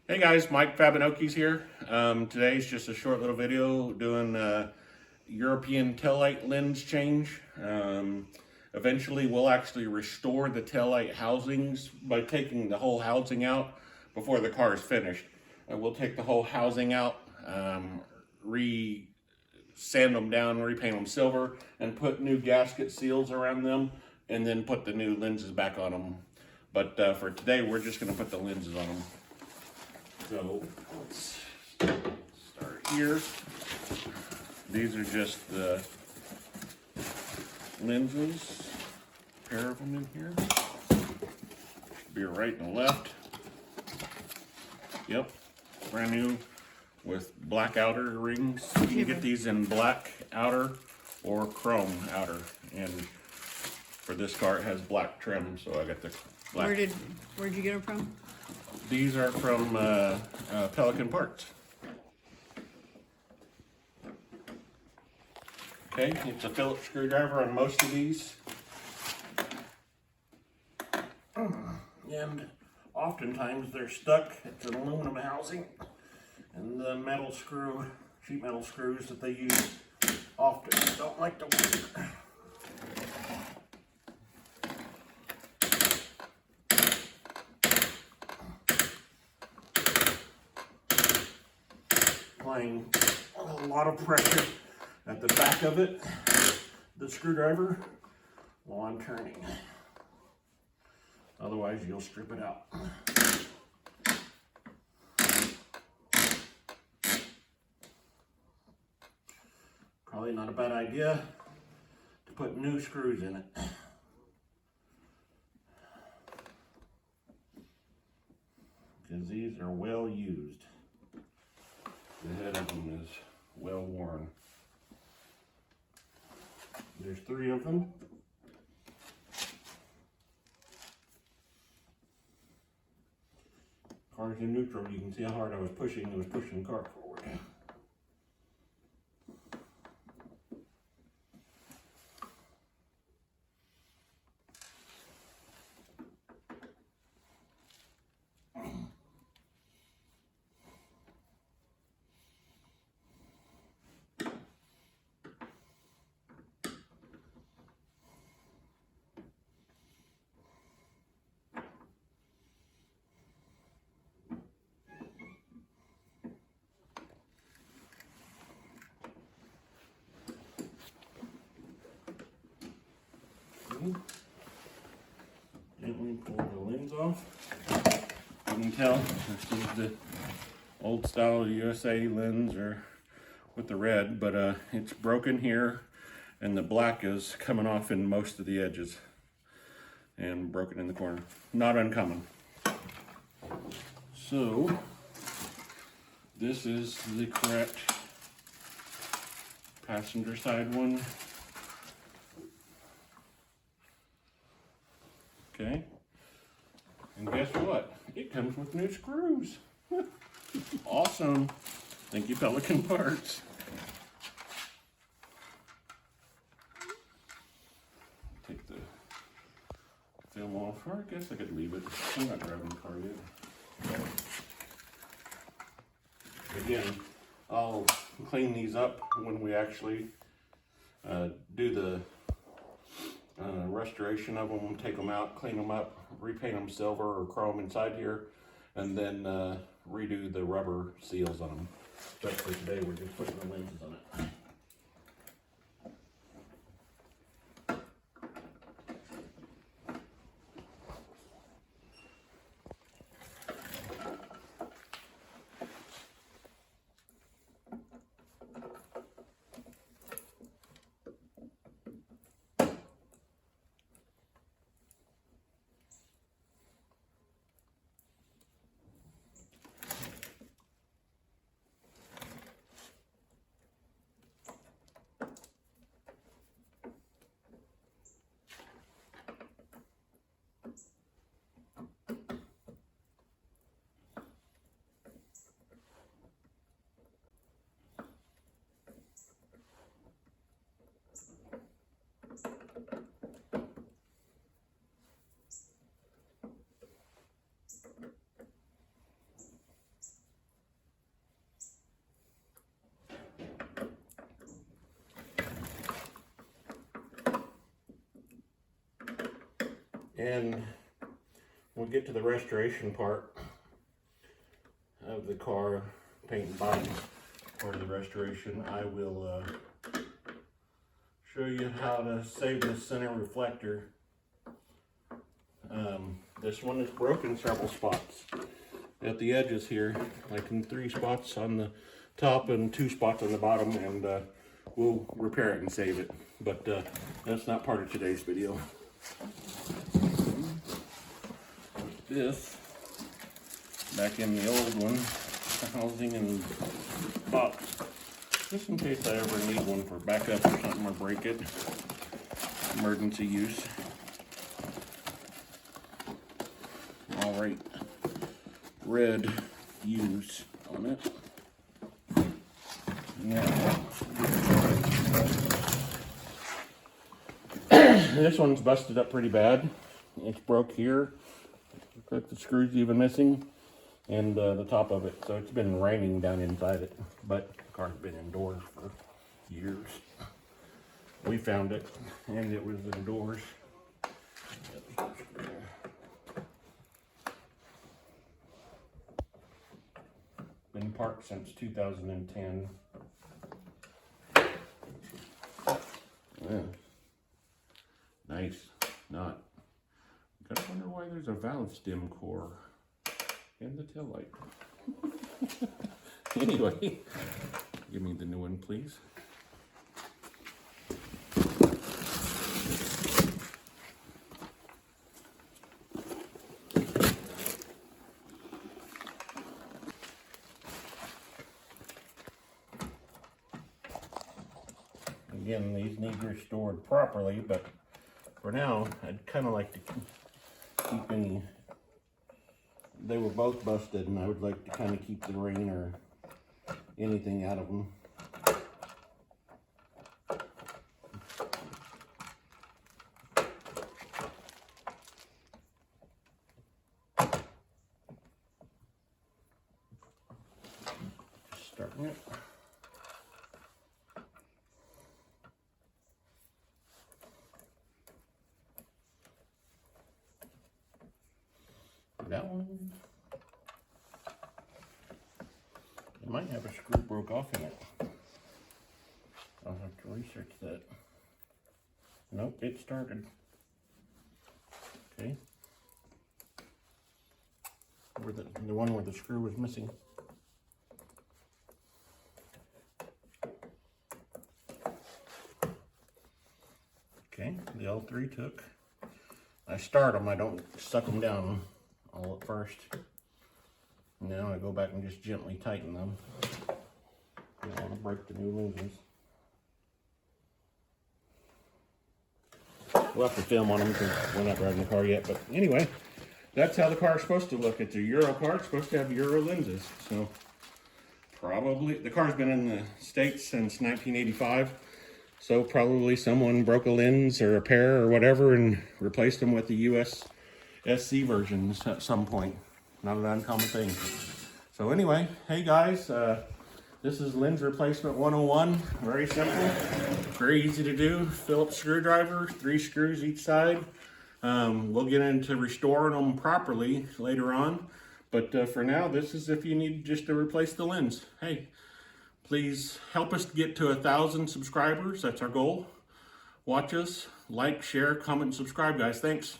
Hey guys, Mike Fab'n here. Today's just a short little video doing European taillight lens change. Eventually we'll actually restore the taillight housings by taking the whole housing out before the car is finished. We'll take the whole housing out, sand them down, repaint them silver, and put new gasket seals around them, and then put the new lenses back on them. But for today, we're just going to put the lenses on them. So let's start here. These are just the lenses, a pair of them in here. Should be a right and a left. Yep, brand new with black outer rings. You can get these in black outer or chrome outer. And for this car, it has black trim, so I got the black. Where'd you get them from? These are from Pelican Parts. Okay, it's a Phillips screwdriver on most of these. And oftentimes they're stuck. It's an aluminum housing. And the metal screw, sheet metal screws that they use often don't like to work. Applying a lot of pressure at the back of it, the screwdriver, while I'm turning. Otherwise, you'll strip it out. Probably not a bad idea to put new screws in it. Because these are well used. The head of them is well worn. There's 3 of them. Car's in neutral. You can see how hard I was pushing. It was pushing the car forward. Gently pull the lens off. You can tell this is the old style USA lens or with the red, but it's broken here and the black is coming off in most of the edges and broken in the corner. Not uncommon. So this is the correct passenger side one. Okay, and guess what? It comes with new screws. Awesome. Thank you, Pelican Parts. Take the film off, or I guess I could leave it. I'm not driving the car yet. Again, I'll clean these up when we actually do the restoration of them, take them out, clean them up, repaint them silver or chrome inside here, and then redo the rubber seals on them. But for today, we're just putting the lenses on it. And we'll get to the restoration part of the car, paint and body part of the restoration. I will show you how to save the center reflector. This one is broken several spots at the edges here, like in 3 spots on the top and 2 spots on the bottom, and we'll repair it and save it. But that's not part of today's video. This back in the old one, housing and box, just in case I ever need one for backup or something or break it, emergency use. All right, red use on it. Now, this one's busted up pretty bad. It's broke here. Looks like the screw's even missing, and the top of it. So it's been raining down inside it, but the car's been indoors for years. We found it, and it was indoors. Been parked since 2010. Yeah. Nice. Not. Gotta wonder why there's a valve stem core in the taillight. Anyway, give me the new one, please. Again, these need restored properly, but for now, I'd kind of like to keep any. They were both busted, and I would like to kind of keep the rain or anything out of them. Just starting it. That one, it might have a screw broke off in it. I'll have to research that. Nope, it started. Okay. Where the one where the screw was missing. Okay, the L3 took. I start them, I don't suck them down all at first. Now I go back and just gently tighten them. I don't want to break the new lenses. We'll have to film on them because we're not driving the car yet. But anyway, that's how the car is supposed to look. It's a Euro car. It's supposed to have Euro lenses. So probably, the car's been in the States since 1985. So probably someone broke a lens or a pair or whatever and replaced them with the US SC versions at some point. Not an uncommon thing. So anyway, hey guys, this is lens replacement 101. Very simple, very easy to do. Phillips screwdriver, 3 screws each side. We'll get into restoring them properly later on. But for now, this is if you need just to replace the lens. Hey, please help us get to 1,000 subscribers. That's our goal. Watch us, like, share, comment, and subscribe, guys. Thanks.